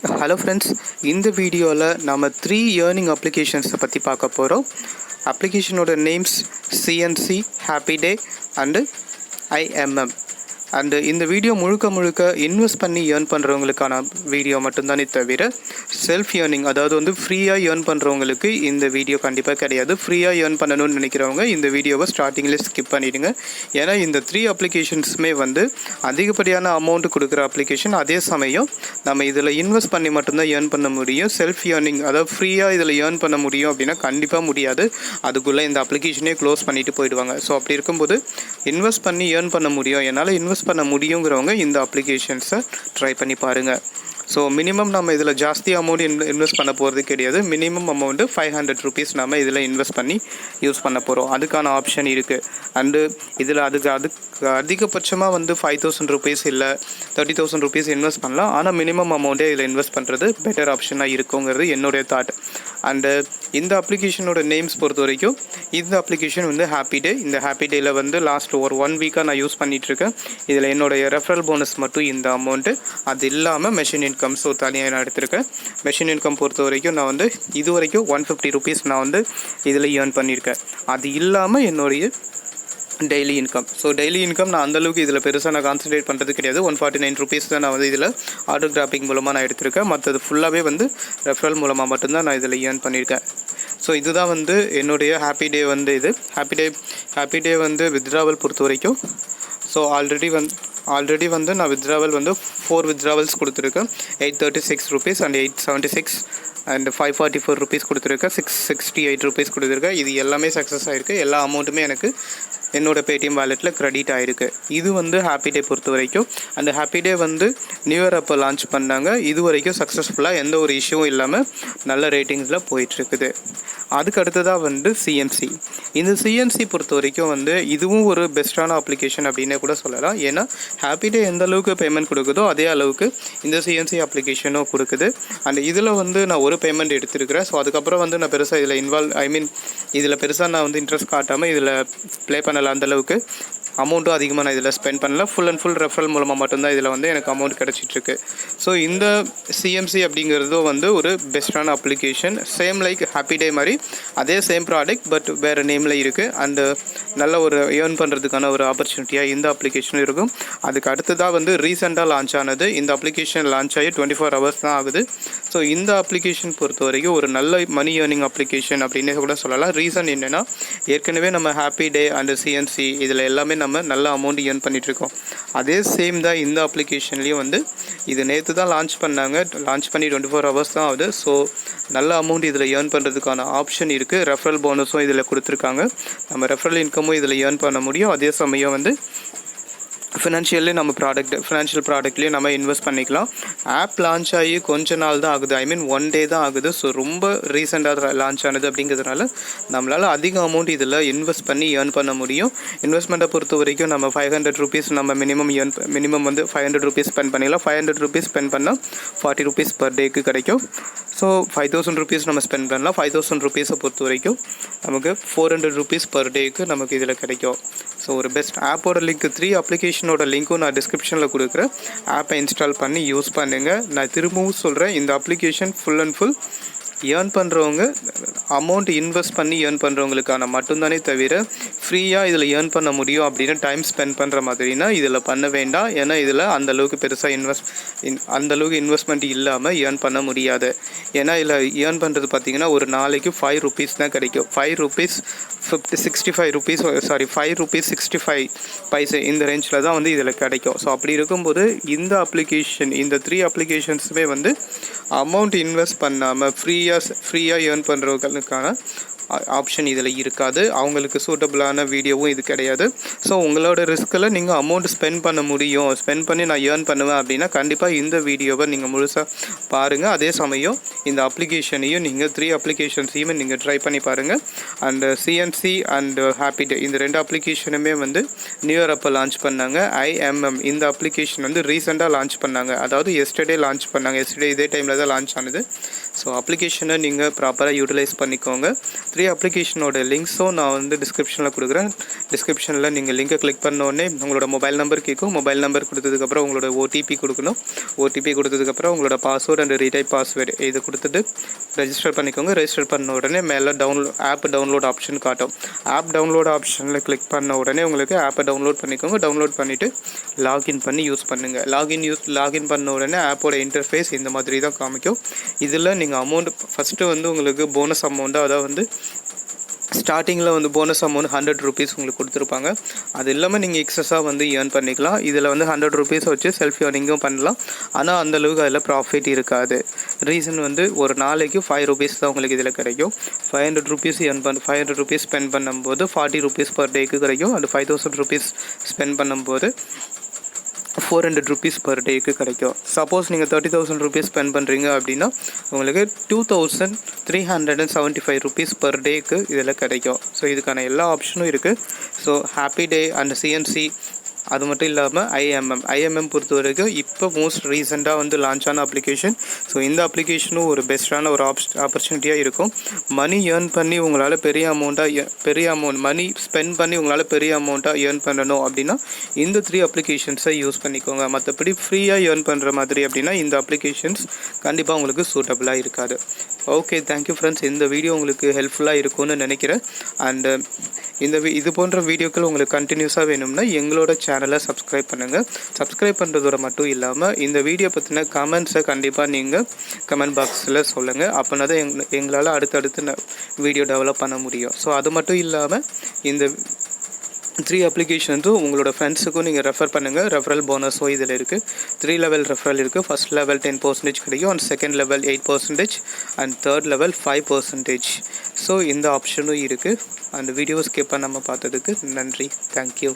Hello friends, in the video நம்ம 3 earning applications பத்தி பார்க்க போறோம். Application ஓட names CNC, Happy Day and IMM. And இந்த வீடியோ முழுக்க இன்வெஸ்ட் பண்ணி ஏர்ன் பண்ணுறவங்களுக்கான வீடியோ மட்டும்தானே தவிர செல்ஃப் ஏர்னிங் அதாவது வந்து ஃப்ரீயாக ஏர்ன் பண்ணுறவங்களுக்கு இந்த வீடியோ கண்டிப்பாக கிடையாது. ஃப்ரீயாக ஏர்ன் பண்ணணும்னு நினைக்கிறவங்க இந்த வீடியோவை ஸ்டார்டிங்கில் ஸ்கிப் பண்ணிவிடுங்க. ஏன்னா இந்த 3 அப்ளிகேஷன்ஸுமே வந்து அதிகப்படியான அமௌண்ட் கொடுக்குற அப்ளிகேஷன். அதே சமயம் நம்ம இதில் இன்வெஸ்ட் பண்ணி மட்டும்தான் ஏர்ன் பண்ண முடியும். செல்ஃப் ஏர்னிங் அதாவது ஃப்ரீயாக இதில் ஏர்ன் பண்ண முடியும் அப்படின்னா கண்டிப்பாக முடியாது. அதுக்குள்ளே இந்த அப்ளிகேஷனே க்ளோஸ் பண்ணிவிட்டு போயிடுவாங்க. ஸோ அப்படி இருக்கும்போது இன்வெஸ்ட் பண்ணி ஏர்ன் பண்ண முடியும், என்னால் இன்வெஸ்ட் பண்ண முடியுங்கிறவங்க இந்த அப்ளிகேஷன்ஸை ட்ரை பண்ணி பாருங்கள். ஸோ மினிமம் நம்ம இதில் ஜாஸ்தி அமௌண்ட் இன்வெஸ்ட் பண்ண போகிறது கிடையாது. மினிமம் அமௌண்ட்டு 500 rupees நம்ம இதில் இன்வெஸ்ட் பண்ணி யூஸ் பண்ண போகிறோம். அதுக்கான ஆப்ஷன் இருக்குது. அண்டு இதில் அதுக்கு அதிகபட்சமாக வந்து 5,000 rupees இல்லை 30,000 rupees இன்வெஸ்ட் பண்ணலாம். ஆனால் மினிமம் அமௌண்ட்டே இதில் இன்வெஸ்ட் பண்ணுறது பெட்டர் ஆப்ஷனாக இருக்குங்கிறது என்னுடைய தாட். அண்டு இந்த அப்ளிகேஷனோட நேம்ஸ் பொறுத்த வரைக்கும் இந்த அப்ளிகேஷன் வந்து ஹாப்பி டே. இந்த ஹாப்பி டேயில் வந்து லாஸ்ட் ஒரு 1 வீக்காக நான் யூஸ் பண்ணிகிட்ருக்கேன். இதில் என்னுடைய ரெஃபரல் போனஸ் மட்டும் இந்த அமௌண்ட்டு. அது இல்லாமல் மெஷின் இன்கம் ஸோ தனியாக நான் எடுத்திருக்கேன். மெஷின் இன்கம் பொறுத்த வரைக்கும் நான் வந்து இது வரைக்கும் 150 rupees நான் வந்து இதில் ஏர்ன் பண்ணியிருக்கேன். அது இல்லாமல் என்னுடைய daily income. So daily income நான் அந்தளவுக்கு இதில் பெருசாக நான் கான்சன்ட்ரேட் பண்ணுறது கிடையாது. 149 rupees தான் நான் வந்து இதில் ஆட்டோ கிராஃபிங் மூலமாக நான் எடுத்திருக்கேன். மற்றது ஃபுல்லாகவே வந்து ரெஃபரல் மூலமாக மட்டும்தான் நான் இதில் ஏர்ன் பண்ணியிருக்கேன். ஸோ இதுதான் வந்து என்னுடைய ஹாப்பி டே வந்து இது ஹாப்பி டே வந்து வித்ட்ராவல் பொறுத்த வரைக்கும். ஸோ ஆல்ரெடி வந்து நான் வித்ட்ராவல் வந்து 4 withdrawals கொடுத்துருக்கேன். 836 rupees அண்ட் 876 அண்ட் 544 rupees கொடுத்துருக்கேன். 668 rupees கொடுத்துருக்கேன். இது எல்லாமே சக்ஸஸ் ஆகிருக்கு. எல்லா அமௌண்ட்டுமே எனக்கு என்னோடய பேடிஎம் வாலெட்டில் க்ரெடிட் ஆகிருக்கு. இது வந்து ஹாப்பி டே பொறுத்த வரைக்கும். அந்த ஹாப்பி டே வந்து நியூ இயர் அப்போ லான்ச் பண்ணாங்க. இது வரைக்கும் சக்ஸஸ்ஃபுல்லாக எந்த ஒரு இஷ்யூவும் இல்லாமல் நல்ல ரேட்டிங்ஸில் போயிட்டுருக்குது. அதுக்கு அடுத்ததாக வந்து சிஎன்சி. இந்த சிஎன்சி பொறுத்த வரைக்கும் வந்து இதுவும் ஒரு பெஸ்ட்டான அப்ளிகேஷன் அப்படின்னே கூட சொல்லலாம். ஏன்னா ஹாப்பி டே எந்த அளவுக்கு பேமெண்ட் கொடுக்குதோ அதே அளவுக்கு இந்த சிஎன்சி அப்ளிகேஷனும் கொடுக்குது. அண்ட் இதில் வந்து நான் ஒரு பேமெண்ட் எடுத்துருக்கிறேன். ஸோ அதுக்கப்புறம் வந்து நான் பெருசாக இதில் இதில் பெருசாக நான் வந்து இன்ட்ரெஸ்ட் காட்டாமல் இதில் ப்ளே பண்ணலை. அந்தளவுக்கு அமௌண்ட்டும் அதிகமாக நான் இதில் ஸ்பெண்ட் பண்ணல. ஃபுல் அண்ட் ஃபுல் ரெஃபரல் மூலமாக மட்டும்தான் இதில் வந்து எனக்கு அமௌண்ட் கிடச்சிட்ருக்கு. ஸோ இந்த சிஎம்சி அப்படிங்கிறதும் வந்து ஒரு பெஸ்ட்டான application. Same like happy day மாதிரி அதே சேம் ப்ராடக்ட் பட் வேறு நேமில் இருக்குது. அண்டு நல்ல ஒரு ஏர்ன் பண்ணுறதுக்கான ஒரு ஆப்பர்ச்சுனிட்டியாக இந்த அப்ளிகேஷனும் இருக்கும். அதுக்கு அடுத்ததாக வந்து ரீசெண்டாக லான்ச் ஆனது. இந்த அப்ளிகேஷன் லான்ச் ஆகி 24 hours தான் ஆகுது. ஸோ இந்த அப்ளிகேஷன் பொறுத்த வரைக்கும் ஒரு நல்ல மணி ஏர்னிங் அப்ளிகேஷன் அப்படின்னே கூட சொல்லலாம். ரீசன் என்னென்னா ஏற்கனவே நம்ம ஹாப்பி டே அண்டு சிஎன்சி இதில் எல்லாமே நம்ம நல்ல அமௌண்ட் ஏர்ன் பண்ணிகிட்ருக்கோம். அதே சேம் தான் இந்த அப்ளிகேஷன்லேயும் வந்து இது நேற்று தான் லான்ச் பண்ணாங்க. லான்ச் பண்ணி 24 hours தான் ஆகுது. ஸோ நல்ல அமௌண்ட் இதில் ஏர்ன் பண்ணுறதுக்கான ஆப்ஷன் இருக்குது. ரெஃபரல் போனஸும் இதில் கொடுத்துருக்காங்க. நம்ம ரெஃபரல் இன்கமும் இதில் ஏர்ன் பண்ண முடியும். அதே சமயம் வந்து ஃபினான்ஷியல் ப்ராடக்ட்லேயும் நம்ம இன்வெஸ்ட் பண்ணிக்கலாம். ஆப் லான்ச் ஆகி கொஞ்ச நாள் தான் ஆகுது. 1 day தான் ஆகுது. ஸோ ரொம்ப ரீசெண்டாக லான்ச் ஆனது அப்படிங்கிறதுனால நம்மளால் அதிக அமௌண்ட் இதில் இன்வெஸ்ட் பண்ணி ஏர்ன் பண்ண முடியும். இன்வெஸ்ட்மெண்ட்டை பொறுத்த வரைக்கும் நம்ம 500 rupees நம்ம மினிமம் வந்து 500 rupees ஸ்பெண்ட் பண்ணிடலாம். 500 rupees ஸ்பெண்ட் பண்ணால் 40 rupees per dayக்கு கிடைக்கும். ஸோ 5,000 rupees நம்ம ஸ்பெண்ட் பண்ணலாம். 5,000 rupees பொறுத்த வரைக்கும் நமக்கு 400 rupees per dayக்கு நமக்கு இதில் கிடைக்கும். ஸோ ஒரு பெஸ்ட் ஆப்போட லிங்க் 3 அப்ளிகேஷனோட லிங்க்கும் நான் டிஸ்கிரிப்ஷனில் கொடுக்குறேன். ஆப்பை இன்ஸ்டால் பண்ணி யூஸ் பண்ணுங்கள். நான் திரும்பவும் சொல்கிறேன், இந்த application full and full earn பண்ணுறவங்க அமௌண்ட் இன்வெஸ்ட் பண்ணி ஏர்ன் பண்ணுறவங்களுக்கான மட்டும்தானே தவிர ஃப்ரீயாக இதில் ஏர்ன் பண்ண முடியும் அப்படின்னு டைம் ஸ்பெண்ட் பண்ணுற மாதிரினா இதில் பண்ண வேண்டாம். ஏன்னா இதில் அந்தளவுக்கு பெருசாக அந்தளவுக்கு இன்வெஸ்ட்மெண்ட் இல்லாமல் ஏர்ன் பண்ண முடியாது. ஏன்னா இதில் ஏர்ன் பண்ணுறது பார்த்திங்கன்னா ஒரு நாளைக்கு 5 rupees தான் கிடைக்கும். 5 rupees 65 rupees 5 rupees 65 paise இந்த ரேஞ்சில் தான் வந்து இதில் கிடைக்கும். ஸோ அப்படி இருக்கும்போது இந்த அப்ளிகேஷன் இந்த 3 அப்ளிகேஷன்ஸுமே வந்து அமௌண்ட் இன்வெஸ்ட் பண்ணாமல் ஃப்ரீயாக ஏர்ன் பண்ணுறவங்களுக்கான ஆப்ஷன் இதில் இருக்காது. அவங்களுக்கு சூட்டபிளான வீடியோவும் இது கிடையாது. ஸோ உங்களோட ரிஸ்கில் நீங்கள் அமௌண்ட் ஸ்பெண்ட் பண்ண முடியும், ஸ்பெண்ட் பண்ணி நான் ஏர்ன் பண்ணுவேன் அப்படின்னா கண்டிப்பாக இந்த வீடியோவை நீங்கள் முழுசாக பாருங்கள். அதே சமயம் இந்த அப்ளிகேஷனையும் நீங்கள் 3 அப்ளிகேஷன்ஸையுமே நீங்கள் ட்ரை பண்ணி பாருங்கள். And CNC and happy day இந்த 2 அப்ளிகேஷனுமே வந்து நியூ இயர் அப்போ லான்ச் பண்ணாங்க. ஐஎம்எம் இந்த அப்ளிகேஷன் வந்து ரீசெண்டாக லான்ச் பண்ணாங்க. அதாவது எஸ்டர்டே லான்ச் பண்ணாங்க. எஸ்டர்டே இதே டைமில் தான் லான்ச் ஆனது. ஸோ அப்ளிகேஷனை நீங்கள் ப்ராப்பராக யூட்டிலைஸ் பண்ணிக்கோங்க. 3 அப்ளிகேஷனோட லிங்க்ஸும் நான் வந்து டிஸ்கிரிப்ஷனில் கொடுக்குறேன். டிஸ்கிரிப்ஷனில் நீங்கள் லிங்கை கிளிக் பண்ணோடனே உங்களோட மொபைல் நம்பர் கேட்கும். மொபைல் நம்பர் கொடுத்ததுக்கப்புறம் உங்களோட ஓடிபி கொடுக்கணும். ஓடிபி கொடுத்ததுக்கப்புறம் உங்களோட பாஸ்வேர்டு அண்ட் ரீடைப் பாஸ்வேர்டு இது கொடுத்துட்டு ரெஜிஸ்டர் பண்ணிக்கோங்க. ரெஜிஸ்டர் பண்ண உடனே மேலே ஆப் டவுன்லோட் ஆப்ஷன் காட்டும். ஆப் டவுன்லோட் ஆப்ஷனில் கிளிக் பண்ண உடனே உங்களுக்கு ஆப்பை டவுன்லோட் பண்ணிக்கோங்க. டவுன்லோட் பண்ணிவிட்டு லாகின் பண்ணி யூஸ் பண்ணுங்கள். லாகின் பண்ண உடனே ஆப்போட இன்டர்ஃபேஸ் இந்த மாதிரி தான் காமிக்கும். இதில் நீங்கள் அமௌண்ட் ஃபஸ்ட்டு வந்து உங்களுக்கு போனஸ் அமௌண்ட்டு, அதாவது வந்து ஸ்டார்டிங்கில் வந்து போனஸ் அமௌண்ட் 100 rupees உங்களுக்கு கொடுத்துருப்பாங்க. அது இல்லாமல் நீங்கள் எக்ஸஸாக வந்து ஏர்ன் பண்ணிக்கலாம். இதில் வந்து 100 rupees வச்சு செல்ஃப் ஏர்னிங்கும் பண்ணலாம். ஆனால் அந்தளவுக்கு அதில் ப்ராஃபிட் இருக்காது. ரீசன் வந்து ஒரு நாளைக்கு 5 rupees தான் உங்களுக்கு இதில் கிடைக்கும். 500 rupees 500 rupees ஸ்பெண்ட் பண்ணும்போது 40 rupees per டேக்கு கிடைக்கும். அது 5000 rupees ஸ்பெண்ட் பண்ணும்போது 400 rupees per டேக்கு கிடைக்கும். சப்போஸ் நீங்கள் 30,000 rupees ஸ்பெண்ட் பண்ணுறீங்க அப்படின்னா உங்களுக்கு 2375 rupees per டேக்கு இதில் கிடைக்கும். ஸோ இதுக்கான எல்லா ஆப்ஷனும் இருக்குது. So happy day and CNC அது மட்டும் இல்லாமல் ஐஎம்எம் பொறுத்த வரைக்கும் இப்போ மோஸ்ட் ரீசெண்டாக வந்து லான்ச் ஆன அப்ளிகேஷன். ஸோ இந்த அப்ளிகேஷனும் ஒரு பெஸ்ட்டான ஒரு ஆப்பர்ச்சுனிட்டியாக இருக்கும். மணி ஏர்ன் பண்ணி உங்களால் பெரிய அமௌண்ட் மணி ஸ்பெண்ட் பண்ணி உங்களால் பெரிய அமௌண்ட்டாக ஏர்ன் பண்ணணும் அப்படின்னா இந்த 3 அப்ளிகேஷன்ஸை யூஸ் பண்ணிக்கோங்க. மற்றபடி ஃப்ரீயாக ஏர்ன் பண்ணுற மாதிரி அப்படின்னா இந்த அப்ளிகேஷன்ஸ் கண்டிப்பாக உங்களுக்கு சூட்டபுளாக இருக்காது. Okay, thank you friends. இந்த வீடியோ உங்களுக்கு ஹெல்ப்ஃபுல்லாக இருக்கும்னு நினைக்கிறேன். அண்டு இது போன்ற வீடியோக்கள் உங்களுக்கு கண்டினியூஸாக வேணும்னா எங்களோட சேனலை சப்ஸ்கிரைப் பண்ணுங்கள். சப்ஸ்கிரைப் பண்ணுறதோட மட்டும் இல்லாமல் இந்த வீடியோ பற்றின கமெண்ட்ஸை கண்டிப்பாக நீங்கள் கமெண்ட் பாக்ஸில் சொல்லுங்கள். அப்படின்னா தான் எங்களால் அடுத்தடுத்து வீடியோ டெவலப் பண்ண முடியும். ஸோ அது மட்டும் இல்லாமல் இந்த 3 அப்ளிகேஷன்ஸும் உங்களோட ஃப்ரெண்ட்ஸுக்கும் நீங்கள் ரெஃபர் பண்ணுங்கள். ரெஃபரல் போனஸும் இதில் இருக்குது. 3 லெவல் ரெஃபரல் இருக்குது. ஃபஸ்ட் லெவல் 10% கிடைக்கும், and second level 8% and third level 5%. So இந்த ஆப்ஷனும் இருக்குது. அந்த வீடியோ ஸ்கிப் பண்ணாமல் பார்த்ததுக்கு நன்றி. தேங்க்யூ.